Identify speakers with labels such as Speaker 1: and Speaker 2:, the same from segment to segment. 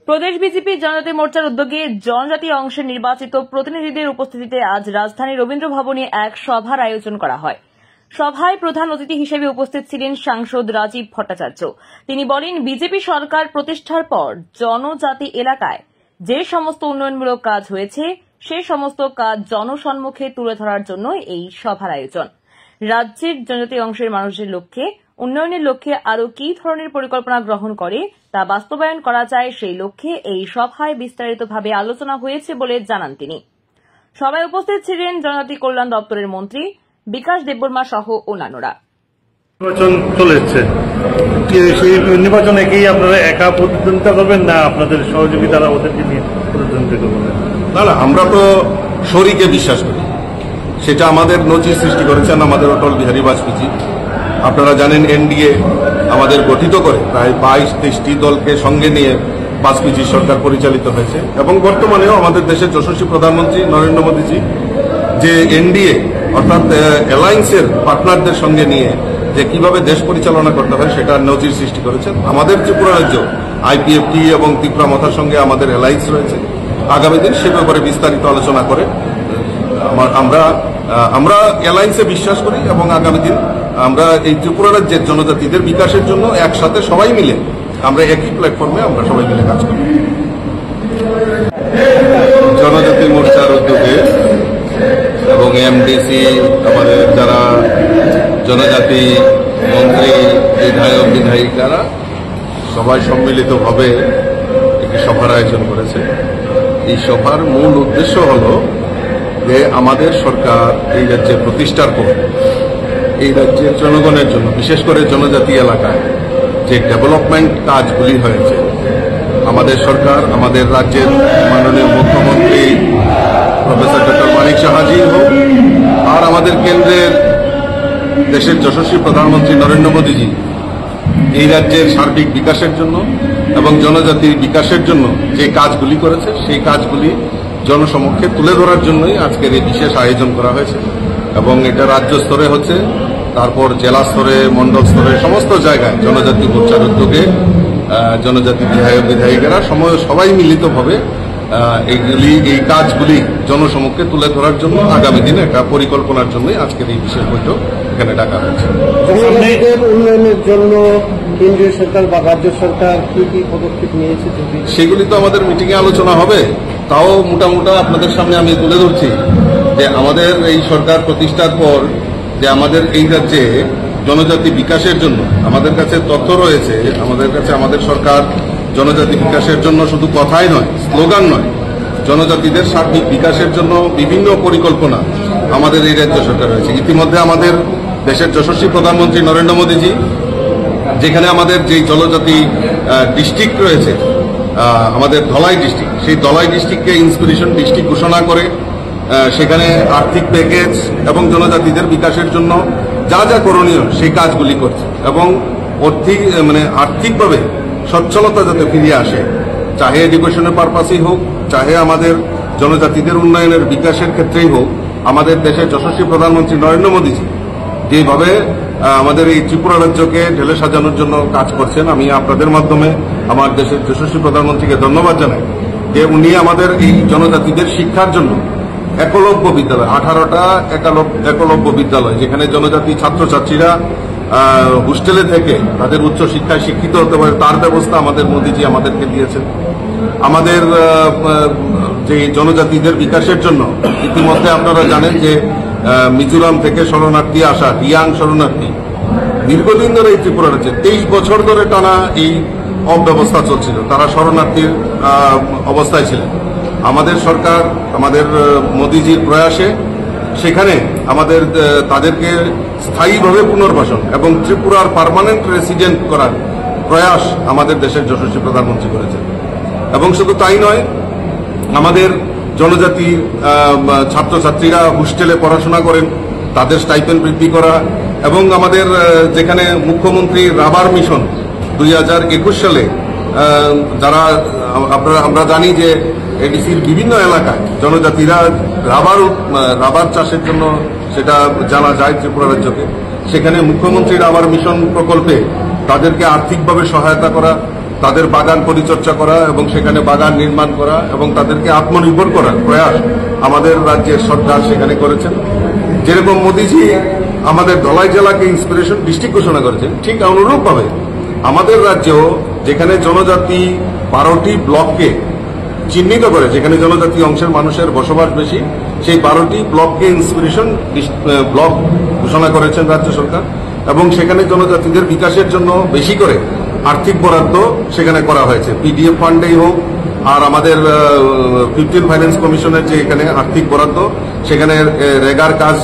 Speaker 1: প্রদেশ BJP জনজাতি মোর্চার উদ্যোগে জনজাতি অংশের নির্বাচিত প্রতিনিধিদের উপস্থিতিতে আজ রাজধানী রবীন্দ্র ভবনে এক সভার আয়োজন করা হয়। সভায় প্রধান অতিথি হিসেবে উপস্থিত ছিলেন সাংসদ রাজীব ভট্টাচার্য। তিনি বলেন, বিজেপি সরকার প্রতিষ্ঠার পর জনজাতি এলাকায় যে সমস্ত উন্নয়নমূলক কাজ হয়েছে সে সমস্ত কাজ জনসম্মুখে তুলে ধরার জন্য এই সভার আয়োজন। রাজ্যের জনজাতি অংশের মানুষের লক্ষ্যে উন্নয়নের লক্ষ্যে আরও কি ধরনের পরিকল্পনা গ্রহণ করে তা বাস্তবায়ন করা যায় সেই লক্ষ্যে এই সভায় বিস্তারিতভাবে আলোচনা হয়েছে বলে জানান তিনি। সভায় উপস্থিত ছিলেন জনজাতি কল্যাণ দপ্তরের মন্ত্রী বিকাশ দেববর্মা সহ অন্যান্যরা।
Speaker 2: নির্বাচন চলেছে, সেই নির্বাচনে কি আপনারা একা প্রতিদ্বন্দ্বিতা করবেন না আপনাদের সহযোগিতারা ওদেরকে নিয়ে প্রতিদ্বন্দ্বিতা করবেন?
Speaker 3: না, আমরা তো শরীকে বিশ্বাস করি। সেটা আমাদের নজির সৃষ্টি করেছেন আমাদের অটল বিহারী বাজপেয়ী। আপনারা জানেন, এনডিএ আমাদের গঠিত করে প্রায় 22-23টি দলকে সঙ্গে নিয়ে বাজপেয়ী সরকার পরিচালিত হয়েছে এবং বর্তমানেও আমাদের দেশের যশস্বী প্রধানমন্ত্রী নরেন্দ্র মোদীজি যে এনডিএ অর্থাৎ অ্যালায়েন্সের পার্টনারদের সঙ্গে নিয়ে যে কিভাবে দেশ পরিচালনা করতে হয় সেটা নজির সৃষ্টি করেছেন। আমাদের ত্রিপুরা রাজ্য আইপিএফটি এবং ত্রিপুরা মথার সঙ্গে আমাদের অ্যালায়েন্স রয়েছে। আগামী দিন সে ব্যাপারে বিস্তারিত আলোচনা করে আমরা অ্যালায়েন্সে বিশ্বাস করি এবং আগামী দিন আমরা এই ত্রিপুরা রাজ্যের জনজাতিদের বিকাশের জন্য একসাথে সবাই মিলে আমরা একই প্ল্যাটফর্মে আমরা সবাই মিলে কাজ করি। জনজাতি মোর্চার উদ্যোগে এবং এমডিসি আমাদের যারা জনজাতি মন্ত্রী, বিধায়ক, বিধায়িকারা সবাই সম্মিলিতভাবে একটি সভার আয়োজন করেছে। এই সভার মূল উদ্দেশ্য হল যে আমাদের সরকার এই রাজ্যে প্রতিষ্ঠার পর এই রাজ্যের জনগণের জন্য, বিশেষ করে জনজাতি এলাকায় যে ডেভেলপমেন্ট কাজগুলি হয়েছে, আমাদের সরকার, আমাদের রাজ্যের মাননীয় মুখ্যমন্ত্রী প্রফেসর ডক্টর মানিক সাহাজি হোক আর আমাদের কেন্দ্রের দেশের যশস্বী প্রধানমন্ত্রী নরেন্দ্র মোদীজি এই রাজ্যের সার্বিক বিকাশের জন্য এবং জনজাতির বিকাশের জন্য যে কাজগুলি করেছে সেই কাজগুলি জনসমক্ষে তুলে ধরার জন্যই আজকের এই বিশেষ আয়োজন করা হয়েছে এবং এটা রাজ্য স্তরে হচ্ছে, তারপর জেলা স্তরে, মন্ডল স্তরে সমস্ত জায়গায় জনজাতি মোর্চার উদ্যোগে জনজাতি বিধায়ক, বিধায়িকারা সবাই মিলিতভাবে এই কাজগুলি জনসমক্ষে তুলে ধরার জন্য আগামী দিনে একটা পরিকল্পনার জন্যই আজকের এই বিশেষ বৈঠক এখানে ডাকা হয়েছে।
Speaker 4: জনজাতিদের উন্নয়নের জন্য কেন্দ্রীয় সরকার বা রাজ্য সরকার কি কি পদক্ষেপ নিয়েছে
Speaker 3: সেগুলি তো আমাদের মিটিংয়ে আলোচনা হবে। তাও মোটামুটি আপনাদের সামনে আমি তুলে ধরছি যে আমাদের এই সরকার প্রতিষ্ঠার পর যে আমাদের এই রাজ্যে জনজাতি বিকাশের জন্য আমাদের কাছে তথ্য রয়েছে, আমাদের সরকার জনজাতি বিকাশের জন্য শুধু কথাই নয়, স্লোগান নয়, জনজাতিদের সার্বিক বিকাশের জন্য বিভিন্ন পরিকল্পনা আমাদের এই রাজ্য সরকার রয়েছে। ইতিমধ্যে আমাদের দেশের যশস্বী প্রধানমন্ত্রী নরেন্দ্র মোদীজি যেখানে আমাদের যে জনজাতি ডিস্ট্রিক্ট রয়েছে, আমাদের ধলাই ডিস্ট্রিক্ট, সেই ধলাই ডিস্ট্রিক্টকে ইন্সপিরেশন ডিস্ট্রিক্ট ঘোষণা করে সেখানে আর্থিক প্যাকেজ এবং জনজাতিদের বিকাশের জন্য যা যা করণীয় সেই কাজগুলি করছে এবং আর্থিকভাবে সচ্ছলতা যাতে ফিরিয়ে আসে, চাহে এডুকেশনের পারপাসেই হোক, চাহে আমাদের জনজাতিদের উন্নয়নের বিকাশের ক্ষেত্রেই হোক, আমাদের দেশের যশস্বী প্রধানমন্ত্রী নরেন্দ্র মোদীজি যেভাবে আমাদের এই ত্রিপুরা রাজ্যকে ঢেলে সাজানোর জন্য কাজ করছেন, আমি আপনাদের মাধ্যমে আমার দেশের যশস্বী প্রধানমন্ত্রীকে ধন্যবাদ জানাই যে উনি আমাদের এই জনজাতিদের শিক্ষার জন্য একলব্য বিদ্যালয়, 18টা একলব্য বিদ্যালয়, যেখানে জনজাতি ছাত্রছাত্রীরা হোস্টেলে থেকে তাদের উচ্চ শিক্ষায় শিক্ষিত হতে পারে, তার ব্যবস্থা আমাদের মোদীজি আমাদেরকে দিয়েছেন। আমাদের যে জনজাতিদের বিকাশের জন্য ইতিমধ্যে আপনারা জানেন যে মিজোরাম থেকে শরণার্থী আসা রিয়াং শরণার্থী দীর্ঘদিন ধরে এই ত্রিপুরা রাজ্যে 23 বছর ধরে টানা এই অব্যবস্থা চলছিল, তারা শরণার্থীর অবস্থায় ছিলেন। আমাদের সরকার, আমাদের মোদীজির প্রয়াসে সেখানে আমাদের তাদেরকে স্থায়ীভাবে পুনর্বাসন এবং ত্রিপুরার পার্মানেন্ট রেসিডেন্ট করার প্রয়াস আমাদের দেশের যশস্বী প্রধানমন্ত্রী করেছেন। এবং শুধু তাই নয়, আমাদের জনজাতি ছাত্রছাত্রীরা হোস্টেলে পড়াশোনা করেন, তাদের স্টাইপেন্ড বৃদ্ধি করা এবং আমাদের যেখানে মুখ্যমন্ত্রী রাবার মিশন 2021 সালে যারা আমরা জানি যে এডিসির বিভিন্ন এলাকায় জনজাতিরা রাবার চাষের জন্য সেটা জানা যায় ত্রিপুরা রাজ্যকে, সেখানে মুখ্যমন্ত্রী রাবার মিশন প্রকল্পে তাদেরকে আর্থিকভাবে সহায়তা করা, তাদের বাগান পরিচর্যা করা এবং সেখানে বাগান নির্মাণ করা এবং তাদেরকে আত্মনির্ভর করার প্রয়াস আমাদের রাজ্যের সরকার সেখানে করেছেন। যেরকম মোদীজি আমাদের ধলাই জেলাকে ইন্সপিরেশন ডিস্ট্রিক্ট ঘোষণা করেছেন, ঠিক অনুরূপভাবে আমাদের রাজ্যেও যেখানে জনজাতি 12টি ব্লককে চিহ্নিত করে, যেখানে জনজাতি অংশের মানুষের বসবাস বেশি, সেই 12টি ব্লককে ইন্সপিরেশন ব্লক ঘোষণা করেছেন রাজ্য সরকার এবং সেখানে জনজাতিদের বিকাশের জন্য বেশি করে আর্থিক বরাদ্দ সেখানে করা হয়েছে। পিডিএফ ফান্ডেই হোক আর আমাদের 15 ফাইন্যান্স কমিশনের যে এখানে আর্থিক বরাদ্দ, সেখানে রেগার কাজ,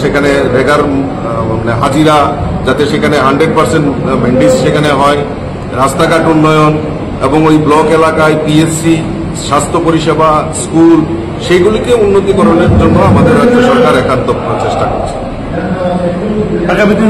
Speaker 3: সেখানে রেগার হাজিরা যাতে সেখানে 100% মেন্ডিস সেখানে হয়, রাস্তাঘাট উন্নয়ন এবং ওই ব্লক এলাকায় পিএসসি, স্বাস্থ্য পরিষেবা, স্কুল, সেইগুলিকে উন্নতিকরণের জন্য আমাদের রাজ্য সরকার একান্ত চেষ্টা করছে।
Speaker 2: আগামী দিন